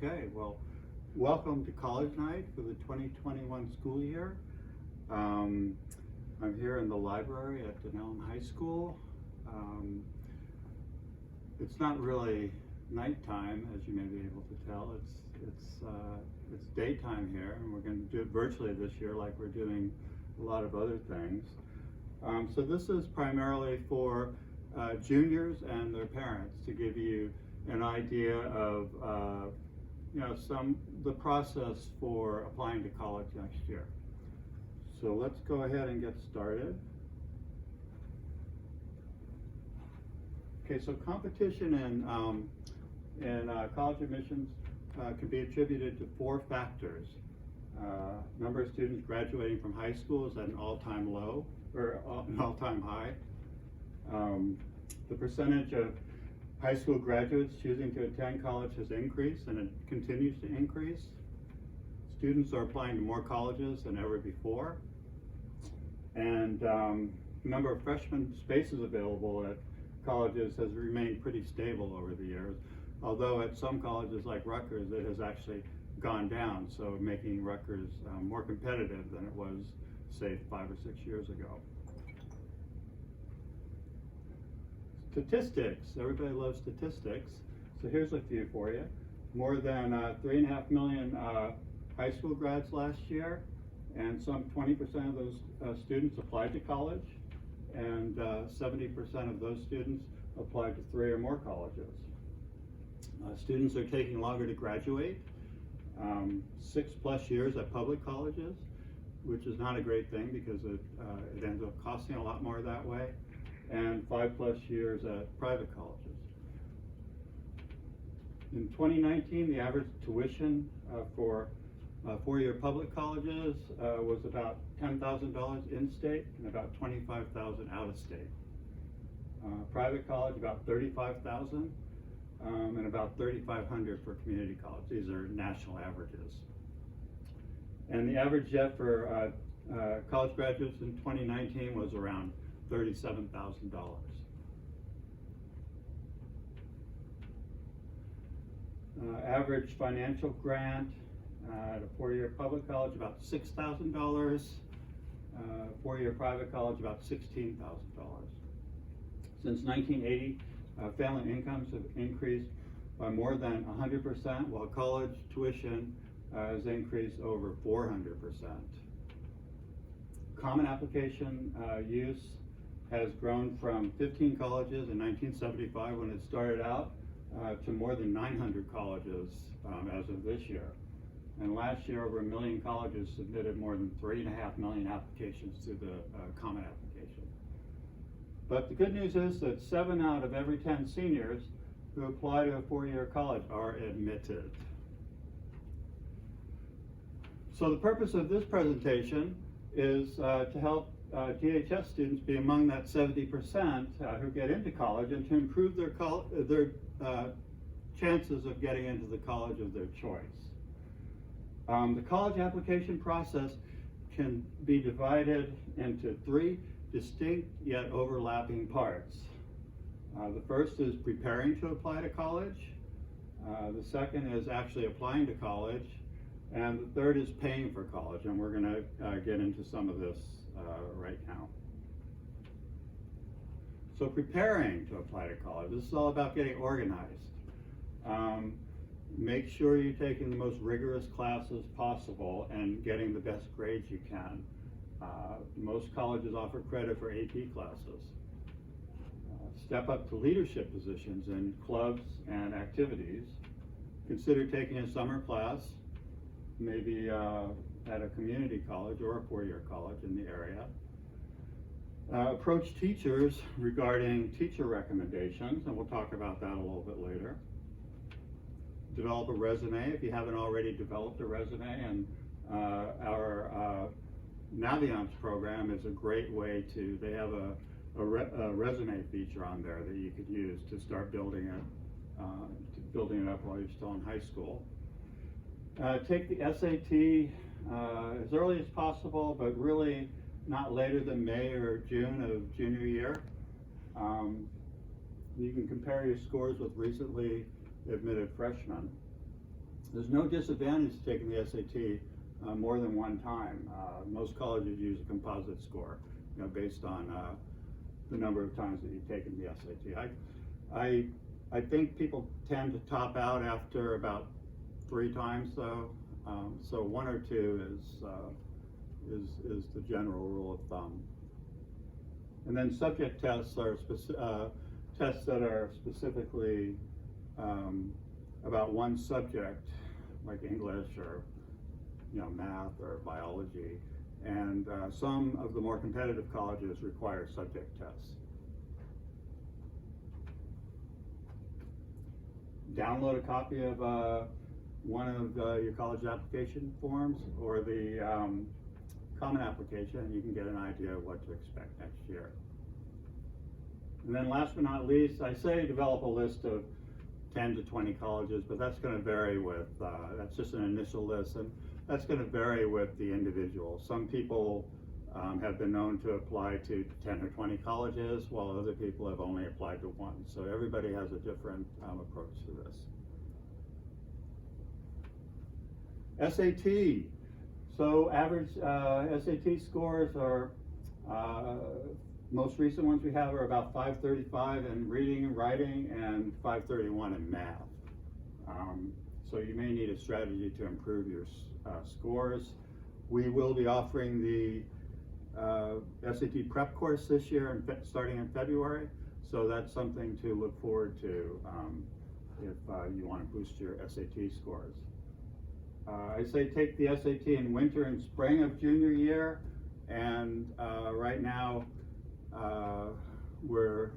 Okay, well, welcome to College Night for the 2021 school year. I'm here in the library at Denellen High School. It's not really nighttime, as you may be able to tell. It's daytime here, and we're going to do it virtually this year, like we're doing a lot of other things. So this is primarily for juniors and their parents to give you an idea of the process for applying to college next year. So let's go ahead and get started. Okay, so competition in college admissions can be attributed to four factors. Number of students graduating from high school is at an all-time low, or an all-time high. The percentage of high school graduates choosing to attend college has increased, and it continues to increase. Students are applying to more colleges than ever before. And the number of freshman spaces available at colleges has remained pretty stable over the years, although at some colleges like Rutgers it has actually gone down, so making Rutgers more competitive than it was, say, 5 or 6 years ago. Statistics, everybody loves statistics, so here's a few for you. More than 3.5 million high school grads last year, and some 20% of those students applied to college, and 70% of those students applied to 3 or more colleges. Students are taking longer to graduate, 6+ years at public colleges, which is not a great thing because it ends up costing a lot more that way, and 5+ years at private colleges. In 2019, the average tuition for 4-year public colleges was about $10,000 in-state and about $25,000 out-of-state. Private college, about $35,000, and about $3,500 for community college. These are national averages. And the average debt for college graduates in 2019 was around $37,000. Average financial grant at a 4-year public college, about $6,000. 4-year private college, about $16,000. Since 1980, family incomes have increased by more than 100%, while college tuition has increased over 400%. Common application use has grown from 15 colleges in 1975 when it started out to more than 900 colleges as of this year. And last year, over 1 million colleges submitted more than 3.5 million applications to the Common Application. But the good news is that 7 out of every 10 seniors who apply to a 4-year college are admitted. So the purpose of this presentation is to help DHS students be among that 70% who get into college, and to improve their chances of getting into the college of their choice. The college application process can be divided into 3 distinct yet overlapping parts. The first is preparing to apply to college. The second is actually applying to college. And the third is paying for college, and we're going to get into some of this right now. So preparing to apply to college, this is all about getting organized. Make sure you're taking the most rigorous classes possible and getting the best grades you can. Most colleges offer credit for AP classes. Step up to leadership positions in clubs and activities. Consider taking a summer class, maybe at a community college or a 4-year college in the area. Approach teachers regarding teacher recommendations, and we'll talk about that a little bit later. Develop a resume if you haven't already developed a resume, and our Naviance program is a great way to, they have a resume feature on there that you could use to start building it up while you're still in high school. Take the SAT as early as possible, but really not later than May or June of junior year. You can compare your scores with recently admitted freshmen. There's no disadvantage to taking the SAT more than one time. Most colleges use a composite score, based on the number of times that you've taken the SAT. I think people tend to top out after about 3 times, though. So 1 or 2 is the general rule of thumb. And then subject tests are tests that are specifically about one subject, like English or math or biology. And some of the more competitive colleges require subject tests. Download a copy of one of your college application forms or the common application, and you can get an idea of what to expect next year. And then last but not least, I say develop a list of 10 to 20 colleges, but that's going to vary with, that's just an initial list, and that's going to vary with the individual. Some people have been known to apply to 10 or 20 colleges, while other people have only applied to 1. So everybody has a different approach to this. SAT. So average SAT scores are, most recent ones we have are about 535 in reading and writing and 531 in math. So you may need a strategy to improve your scores. We will be offering the SAT prep course this year, starting in February. So that's something to look forward to if you want to boost your SAT scores. I say take the SAT in winter and spring of junior year, and right now we're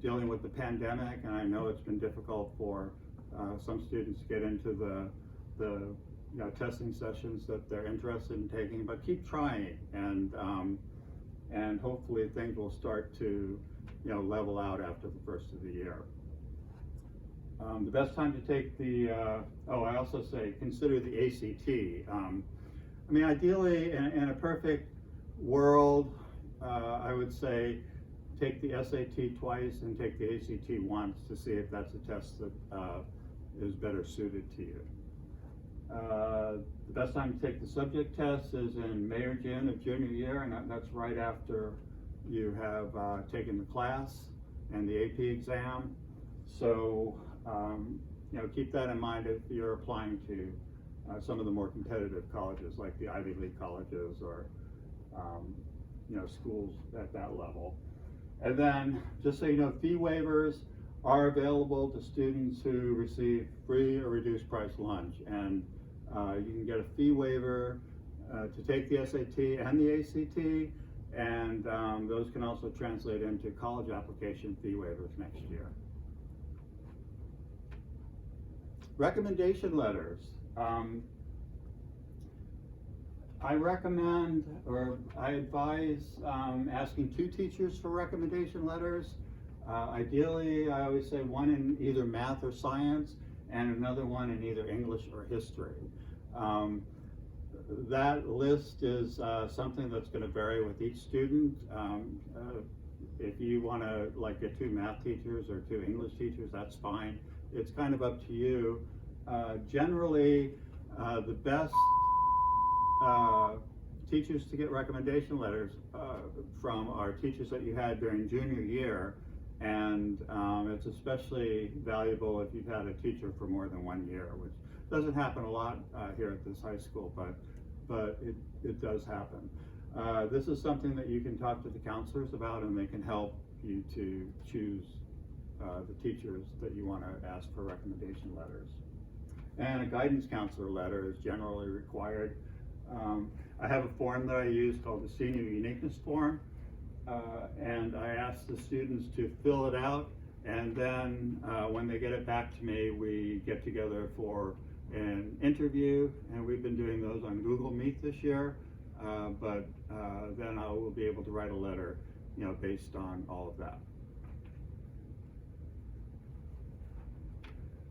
dealing with the pandemic, and I know it's been difficult for some students to get into the testing sessions that they're interested in taking, but keep trying, and hopefully things will start to level out after the first of the year. The best time to take the, I also say consider the ACT. I mean, ideally, in a perfect world, I would say take the SAT twice and take the ACT once to see if that's a test that is better suited to you. The best time to take the subject test is in May or June of junior year, and that's right after you have taken the class and the AP exam. So keep that in mind if you're applying to some of the more competitive colleges, like the Ivy League colleges or schools at that level. And then, just so you know, fee waivers are available to students who receive free or reduced price lunch, and you can get a fee waiver to take the SAT and the ACT, and those can also translate into college application fee waivers next year. Recommendation letters. I recommend, or I advise asking 2 teachers for recommendation letters. Ideally, I always say one in either math or science and another one in either English or history. That list is something that's going to vary with each student. If you want to get 2 math teachers or 2 English teachers, that's fine. It's kind of up to you. Generally, the best teachers to get recommendation letters from are teachers that you had during junior year, and it's especially valuable if you've had a teacher for more than 1 year, which doesn't happen a lot here at this high school, but it does happen. This is something that you can talk to the counselors about, and they can help you to choose the teachers that you want to ask for recommendation letters. And a guidance counselor letter is generally required. I have a form that I use called the Senior Uniqueness Form, and I ask the students to fill it out, and then when they get it back to me, we get together for an interview, and we've been doing those on Google Meet this year, but then I will be able to write a letter, based on all of that.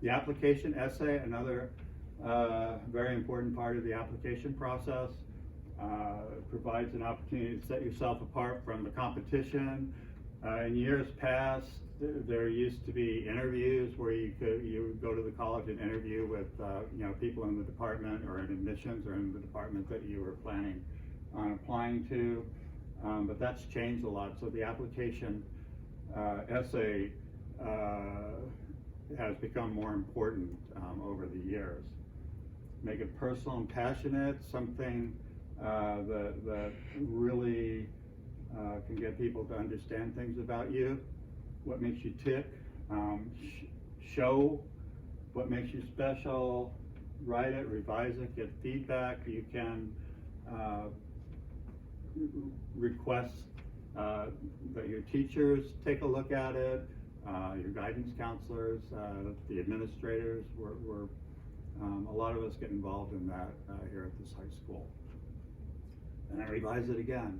The application essay, another very important part of the application process, provides an opportunity to set yourself apart from the competition. In years past, there used to be interviews where you would go to the college and interview with people in the department or in admissions or in the department that you were planning on applying to, but that's changed a lot. So the application essay has become more important over the years. Make it personal and passionate, something that really can get people to understand things about you, what makes you tick, show what makes you special, write it, revise it, get feedback. You can request that your teachers take a look at it, your guidance counselors, the administrators. A lot of us get involved in that here at this high school. And I revise it again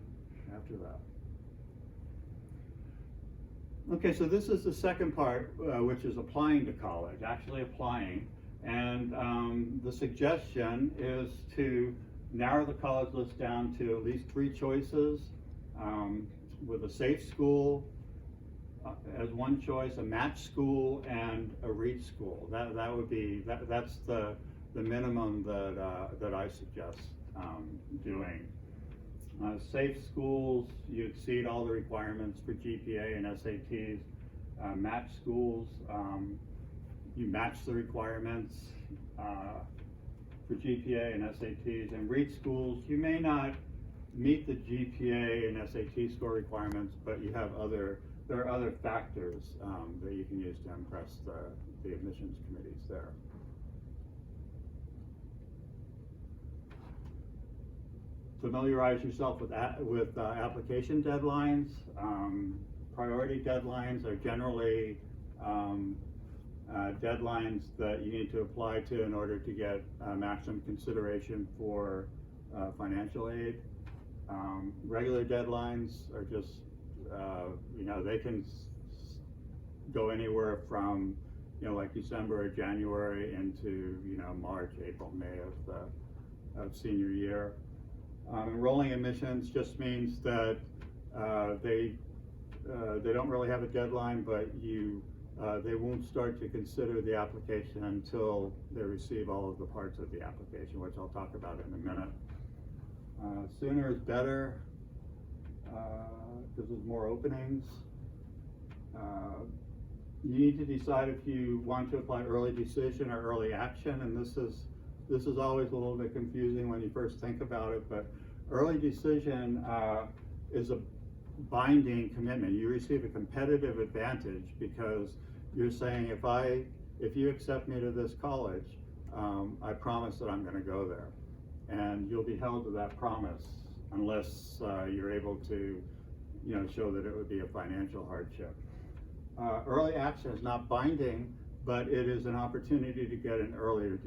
after that. Okay, so this is the second part, which is applying to college, actually applying. And the suggestion is to narrow the college list down to at least 3 choices, with a safe school as one choice, a match school, and a REACH school. That's the minimum that I suggest doing. Safe schools, you exceed all the requirements for GPA and SATs. Match schools, you match the requirements for GPA and SATs. And REACH schools, you may not meet the GPA and SAT score requirements, but you have there are other factors that you can use to impress the admissions committees there. Familiarize yourself with application deadlines. Priority deadlines are generally deadlines that you need to apply to in order to get maximum consideration for financial aid. Regular deadlines are just, they can go anywhere from, like December or January into, March, April, May of senior year. Enrolling admissions just means that they don't really have a deadline, but they won't start to consider the application until they receive all of the parts of the application, which I'll talk about in a minute. Sooner is better because there's more openings. You need to decide if you want to apply early decision or early action, and this is always a little bit confusing when you first think about it, but early decision is a binding commitment. You receive a competitive advantage because you're saying, if you accept me to this college, I promise that I'm going to go there. And you'll be held to that promise unless you're able to show that it would be a financial hardship. Early action is not binding, but it is an opportunity to get an earlier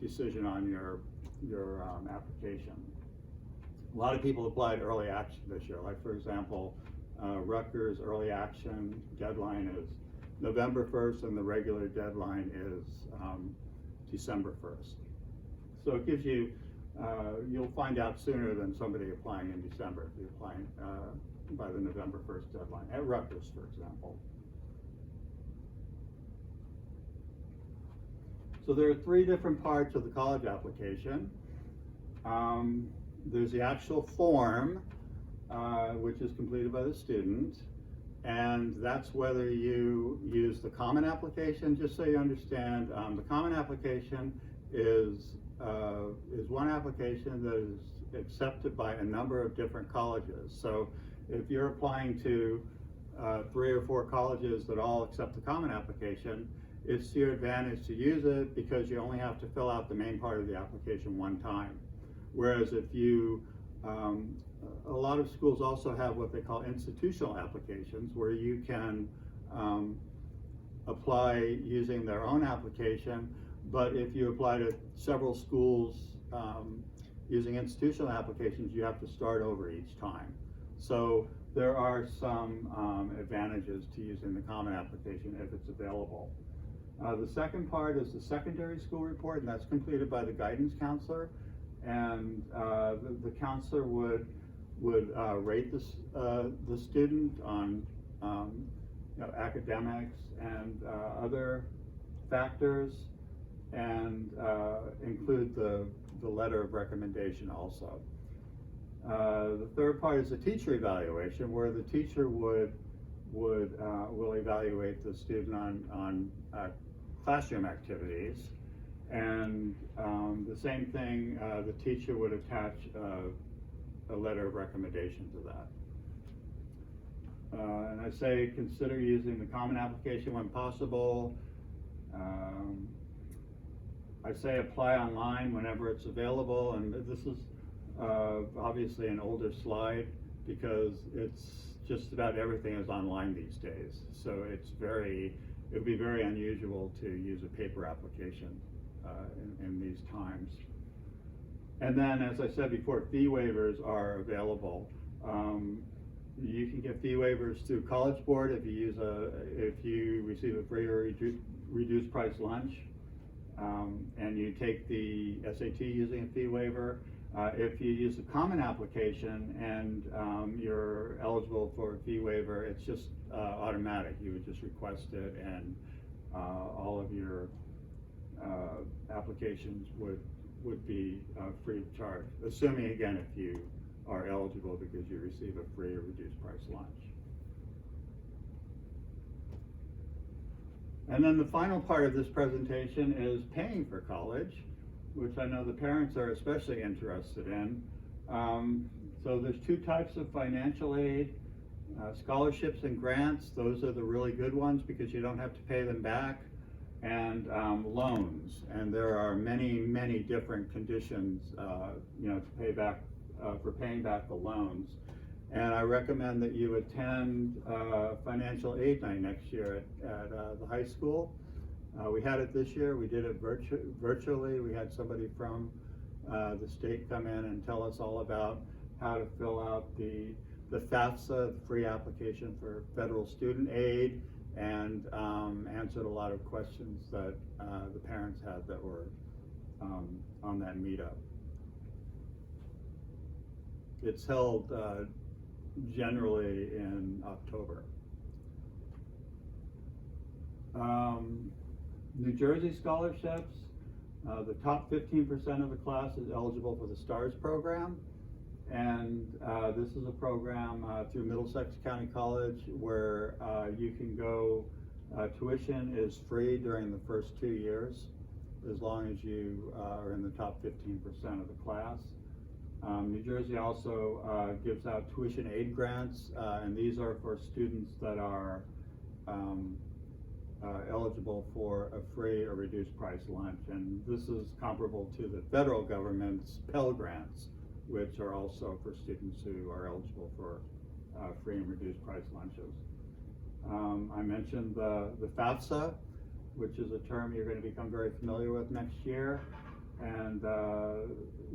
decision on your application. A lot of people applied early action this year. Like, for example, Rutgers early action deadline is November 1st, and the regular deadline is December 1st. So it gives you, you'll find out sooner than somebody applying in December if you're applying by the November 1st deadline, at Rutgers, for example. So there are 3 different parts of the college application. There's the actual form, which is completed by the student, and that's whether you use the common application. Just so you understand, the common application is one application that is accepted by a number of different colleges. So if you're applying to 3 or 4 colleges that all accept the common application, it's to your advantage to use it because you only have to fill out the main part of the application one time. Whereas if you, a lot of schools also have what they call institutional applications, where you can apply using their own application, but if you apply to several schools using institutional applications, you have to start over each time. So there are some advantages to using the common application if it's available. The second part is the secondary school report, and that's completed by the guidance counselor. And the counselor would would rate the student on academics and other factors, and include the letter of recommendation also. The third part is the teacher evaluation, where the teacher will evaluate the student on classroom activities, and the same thing, the teacher would attach a letter of recommendation to that. And I say consider using the common application when possible. I say apply online whenever it's available, and this is obviously an older slide because it's just about everything is online these days. So it would be very unusual to use a paper application in these times. And then, as I said before, fee waivers are available. You can get fee waivers through College Board if you receive a free or reduced price lunch, and you take the SAT using a fee waiver. If you use the common application and you're eligible for a fee waiver, it's just automatic. You would just request it, and all of your applications would be free of charge, assuming again if you are eligible because you receive a free or reduced price lunch. And then the final part of this presentation is paying for college, which I know the parents are especially interested in. So there's two types of financial aid, scholarships and grants. Those are the really good ones because you don't have to pay them back, and loans. And there are many, many different conditions, to pay back, for paying back the loans. And I recommend that you attend financial aid night next year at the high school. We had it this year. We did it virtually. We had somebody from the state come in and tell us all about how to fill out the FAFSA, the free application for federal student aid, and answered a lot of questions that the parents had that were on that meetup. It's held generally in October. New Jersey scholarships, the top 15% of the class is eligible for the STARS program, and this is a program through Middlesex County College where you can go, tuition is free during the first 2 years as long as you are in the top 15% of the class. New Jersey also gives out tuition aid grants, and these are for students that are eligible for a free or reduced price lunch. And this is comparable to the federal government's Pell Grants, which are also for students who are eligible for free and reduced price lunches. I mentioned the FAFSA, which is a term you're going to become very familiar with next year, and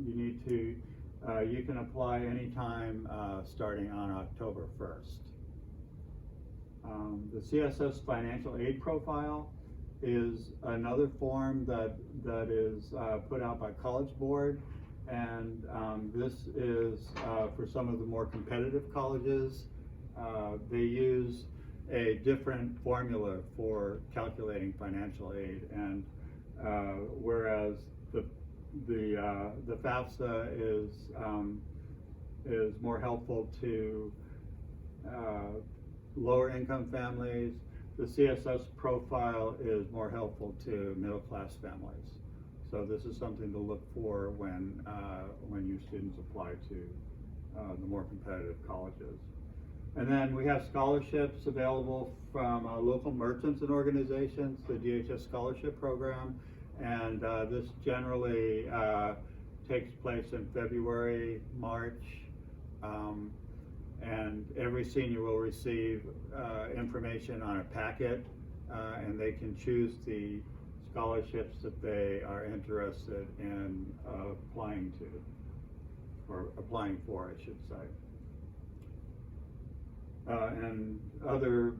you can apply anytime starting on October 1st. The CSS Financial Aid Profile is another form that is put out by College Board, and this is for some of the more competitive colleges. They use a different formula for calculating financial aid, and whereas the FAFSA is more helpful to lower income families, the CSS profile is more helpful to middle class families. So this is something to look for when your students apply to the more competitive colleges. And then we have scholarships available from local merchants and organizations, the DHS Scholarship Program, and this generally takes place in February, March, and every senior will receive information on a packet, and they can choose the scholarships that they are interested in applying to, or applying for, I should say. And other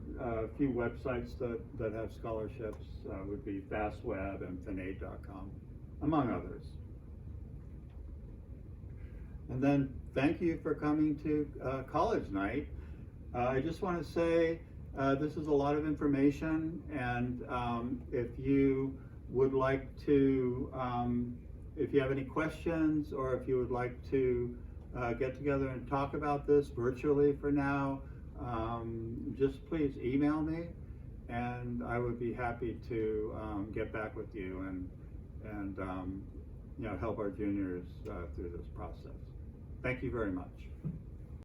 few websites that have scholarships would be FastWeb and Finaid.com, among others. And then thank you for coming to college night. I just want to say this is a lot of information, and if you would like to, if you have any questions, or if you would like to get together and talk about this virtually for now, just please email me, and I would be happy to get back with you and you know, help our juniors through this process. Thank you very much.